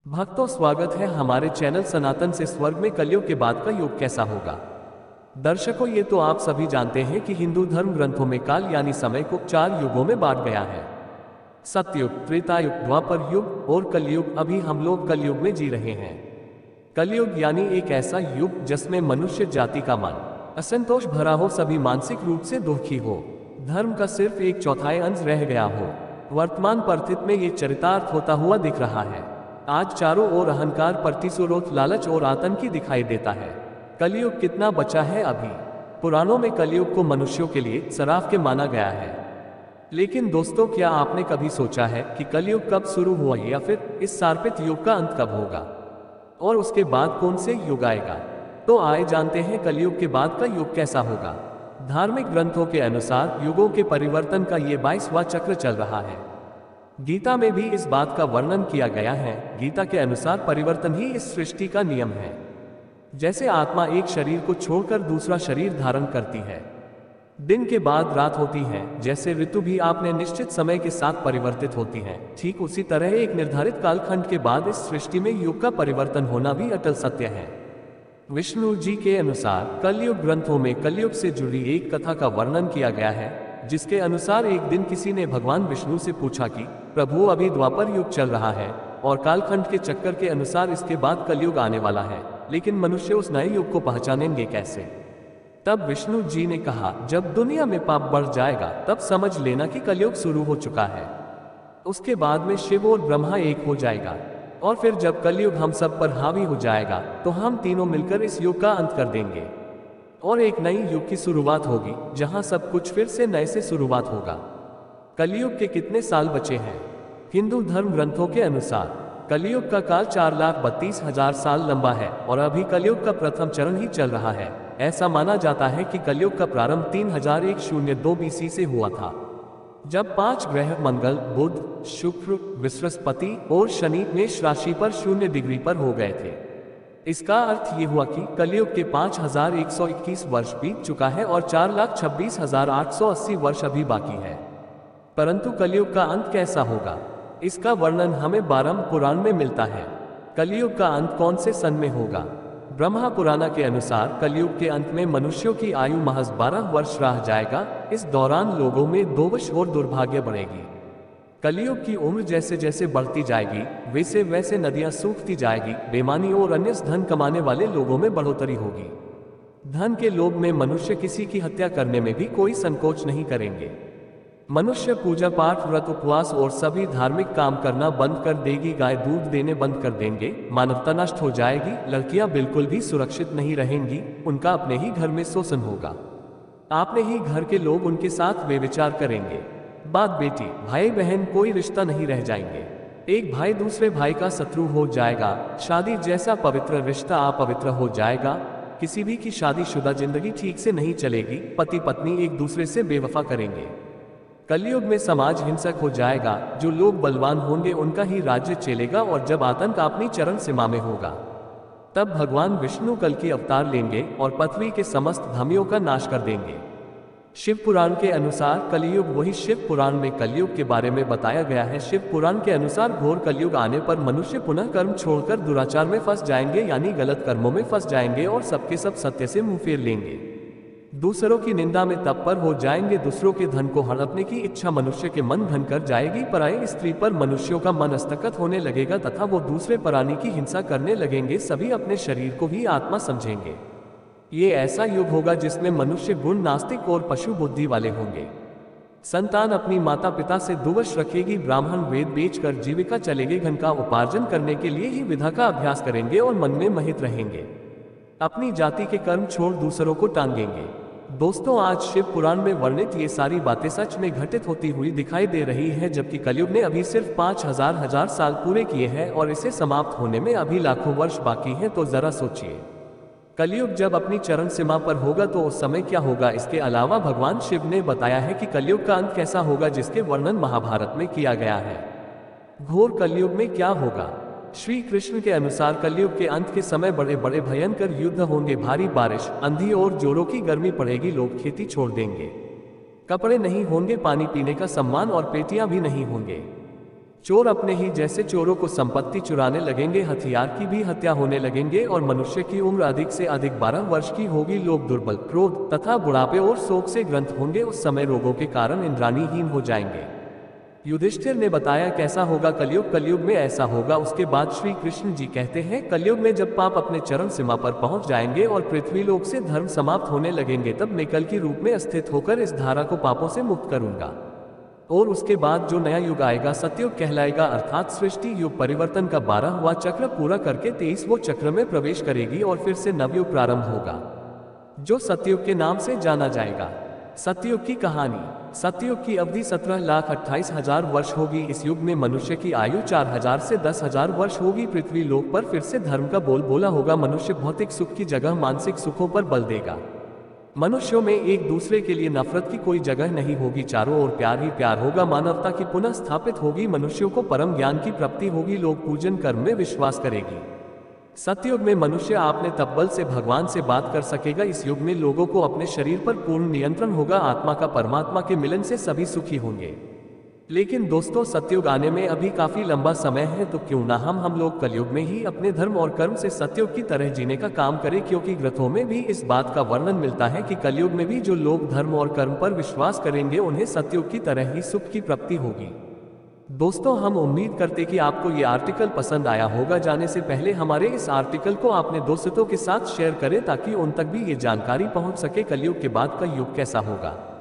भक्तों, स्वागत है हमारे चैनल सनातन से। स्वर्ग में कलयुग के बाद का युग कैसा होगा। दर्शकों, ये तो आप सभी जानते हैं कि हिंदू धर्म ग्रंथों में काल यानी समय को 4 युगों में बांट गया है। सतयुग, त्रेतायुग, द्वापर युग और कलयुग। अभी हम लोग कलयुग में जी रहे हैं। कलयुग यानी एक ऐसा युग जिसमें मनुष्य जाति का मन असंतोष भरा हो, सभी मानसिक रूप से दुखी हो, धर्म का सिर्फ 1/4 अंश रह गया हो। वर्तमान परिस्थिति में ये चरितार्थ होता हुआ दिख रहा है। आज चारों ओर अहंकार, प्रतिशोध, लालच और आतंकी दिखाई देता है। कलयुग कितना बचा है अभी। पुराणों में कलयुग को मनुष्यों के लिए सराफ के माना गया है। लेकिन दोस्तों, क्या आपने कभी सोचा है कि कलयुग कब शुरू हुआ या फिर इस सार्पित युग का अंत कब होगा और उसके बाद कौन से युग आएगा? तो आए जानते हैं कलयुग के बाद का युग कैसा होगा। धार्मिक ग्रंथों के अनुसार युगों के परिवर्तन का ये 22वां चक्र चल रहा है। गीता में भी इस बात का वर्णन किया गया है। गीता के अनुसार परिवर्तन ही इस सृष्टि का नियम है। जैसे आत्मा एक शरीर को छोड़कर दूसरा शरीर धारण करती है, दिन के बाद रात होती है, जैसे ऋतु भी आपने निश्चित समय के साथ परिवर्तित होती है, ठीक उसी तरह एक निर्धारित कालखंड के बाद इस सृष्टि में युग का परिवर्तन होना भी अटल सत्य है। विष्णु जी के अनुसार कलयुग ग्रंथों में कलयुग से जुड़ी एक कथा का वर्णन किया गया है, जिसके अनुसार एक दिन किसी ने भगवान विष्णु से पूछा कि प्रभु, अभी द्वापर युग चल रहा है और कालखंड के चक्कर के अनुसार इसके बाद कलयुग आने वाला है, लेकिन मनुष्य उस नए युग को पहचानेंगे कैसे? तब विष्णु जी ने कहा, जब दुनिया में पाप बढ़ जाएगा तब समझ लेना कि कलयुग शुरू हो चुका है। उसके बाद में शिव और ब्रह्मा एक हो जाएगा और फिर जब कलयुग हम सब पर हावी हो जाएगा तो हम तीनों मिलकर इस युग का अंत कर देंगे और एक नई युग की शुरुआत होगी, जहां सब कुछ फिर से नए से शुरुआत होगा। कलयुग के कितने साल बचे हैं? हिंदू धर्म ग्रंथों के अनुसार कलयुग का काल 4,32,000 साल लंबा है और अभी कलयुग का प्रथम चरण ही चल रहा है। ऐसा माना जाता है कि कलयुग का प्रारंभ 3102 BC से हुआ था, जब 5 ग्रह मंगल, बुध, शुक्र, बृहस्पति और शनि मेष राशि पर 0 डिग्री पर हो गए थे। इसका अर्थ ये हुआ कि कलयुग के 5121 वर्ष बीत चुका है और 4,26,880 वर्ष अभी बाकी है। परंतु कलयुग का अंत कैसा होगा, इसका वर्णन हमें 12वें पुराण में मिलता है। कलयुग का अंत कौन से सन में होगा? ब्रह्मा पुराण के अनुसार कलयुग के अंत में मनुष्यों की आयु महज 12 वर्ष रह जाएगा। इस दौरान लोगों में दोष और दुर्भाग्य बढ़ेगी। कलयुग की उम्र जैसे जैसे बढ़ती जाएगी, वैसे वैसे नदियां सूखती जाएगी, बेईमानी और अन्य धन कमाने वाले लोगों में बढ़ोतरी होगी। धन के लोभ में मनुष्य किसी की हत्या करने में भी कोई संकोच नहीं करेंगे। मनुष्य पूजा पाठ, व्रत, उपवास और सभी धार्मिक काम करना बंद कर देगी। गाय दूध देने बंद कर देंगे। मानवता नष्ट हो जाएगी। लड़कियां बिल्कुल भी सुरक्षित नहीं रहेंगी। उनका अपने ही घर में शोषण होगा। अपने ही घर के लोग उनके साथ व्यभिचार करेंगे। बाप बेटी, भाई बहन कोई रिश्ता नहीं रह जाएंगे। एक भाई दूसरे भाई का शत्रु हो जाएगा। शादी जैसा पवित्र रिश्ता अपवित्र हो जाएगा। किसी भी की शादीशुदा जिंदगी ठीक से नहीं चलेगी। पति पत्नी एक दूसरे से बेवफा करेंगे। कलयुग में समाज हिंसक हो जाएगा। जो लोग बलवान होंगे उनका ही राज्य चलेगा और जब आतंक अपनी चरम सीमा में होगा तब भगवान विष्णु कल की अवतार लेंगे और पृथ्वी के समस्त धर्मियों का नाश कर देंगे। शिव पुराण के अनुसार कलयुग वही शिव पुराण में कलयुग के बारे में बताया गया है। शिव पुराण के अनुसार घोर कलयुग आने पर मनुष्य पुनः कर्म छोड़कर दुराचार में फंस जाएंगे, यानी गलत कर्मों में फंस जाएंगे और सबके सब सत्य से मुंह फेर लेंगे। दूसरों की निंदा में तत्पर हो जाएंगे। दूसरों के धन को हड़पने की इच्छा मनुष्य के मन घन कर जाएगी। पराई स्त्री पर मनुष्यों का मन हस्तगत होने लगेगा तथा वो दूसरे प्राणी की हिंसा करने लगेंगे। सभी अपने शरीर को ही आत्मा समझेंगे। ये ऐसा युग होगा जिसमें मनुष्य गुण, नास्तिक और पशु बुद्धि वाले होंगे। संतान अपनी माता पिता से दुवश रखेगी। ब्राह्मण वेद बेचकर जीविका चलेंगे। धन का उपार्जन करने के लिए ही विधा का अभ्यास करेंगे और मन में महित रहेंगे। अपनी जाति के कर्म छोड़ दूसरों को टांगेंगे। दोस्तों, आज शिव पुराण में वर्णित ये सारी बातें सच में घटित होती हुई दिखाई दे रही है, जबकि कलयुग ने अभी सिर्फ 5,000 साल पूरे किए हैं और इसे समाप्त होने में अभी लाखों वर्ष बाकी हैं। तो जरा सोचिए, कलयुग जब अपनी चरम सीमा पर होगा तो उस समय क्या होगा। इसके अलावा भगवान शिव ने बताया है कि कलयुग का अंत कैसा होगा, जिसके वर्णन महाभारत में किया गया है। घोर कलयुग में क्या होगा? श्री कृष्ण के अनुसार कलयुग के अंत के समय बड़े बड़े भयंकर युद्ध होंगे। भारी बारिश, आंधी और जोरों की गर्मी पड़ेगी। लोग खेती छोड़ देंगे। कपड़े नहीं होंगे, पानी पीने का सम्मान और पेटियां भी नहीं होंगे। चोर अपने ही जैसे चोरों को संपत्ति चुराने लगेंगे, हथियार की भी हत्या होने लगेंगे और मनुष्य की उम्र अधिक से अधिक 12 वर्ष की होगी। लोग दुर्बल, क्रोध तथा बुढ़ापे और शोक से ग्रस्त होंगे। उस समय रोगों के कारण इंद्राणीहीन हो जाएंगे। युधिष्ठिर ने बताया कैसा होगा कलयुग। कलयुग में ऐसा होगा। उसके बाद श्री कृष्ण जी कहते हैं, कलयुग में जब पाप अपने चरम सीमा पर पहुंच जाएंगे और पृथ्वी लोक से धर्म समाप्त होने लगेंगे, तब मैं कल के रूप में स्थित होकर इस धारा को पापों से मुक्त करूंगा। और उसके बाद जो नया युग आएगा सतयुग कहलाएगा, अर्थात सृष्टि युग परिवर्तन का 12वां चक्र पूरा करके 23वें चक्र में प्रवेश करेगी और फिर से नवयुग प्रारंभ होगा, जो सतयुग के नाम से जाना जाएगा। सतयुग की कहानी। सतयुग की अवधि 17,28,000 वर्ष होगी। इस युग में मनुष्य की आयु 4,000 से 10,000 वर्ष होगी। पृथ्वी लोक पर फिर से धर्म का बोलबाला होगा। मनुष्य भौतिक सुख की जगह मानसिक सुखों पर बल देगा। मनुष्यों में एक दूसरे के लिए नफरत की कोई जगह नहीं होगी। चारों ओर प्यार ही प्यार होगा। मानवता की पुनः स्थापित होगी। मनुष्यों को परम ज्ञान की प्राप्ति होगी। लोग पूजन कर्म में विश्वास करेगी। सतयुग में मनुष्य आपने तब्बल से भगवान से बात कर सकेगा। इस युग में लोगों को अपने शरीर पर पूर्ण नियंत्रण होगा। आत्मा का परमात्मा के मिलन से सभी सुखी होंगे। लेकिन दोस्तों, सतयुग आने में अभी काफी लंबा समय है, तो क्यों ना हम लोग कलयुग में ही अपने धर्म और कर्म से सतयुग की तरह जीने का काम करें, क्योंकि ग्रंथों में भी इस बात का वर्णन मिलता है कि कलयुग में भी जो लोग धर्म और कर्म पर विश्वास करेंगे उन्हें सतयुग की तरह ही सुख की प्राप्ति होगी। दोस्तों, हम उम्मीद करते कि आपको ये आर्टिकल पसंद आया होगा। जाने से पहले हमारे इस आर्टिकल को अपने दोस्तों के साथ शेयर करें ताकि उन तक भी ये जानकारी पहुंच सके कलयुग के बाद का युग कैसा होगा।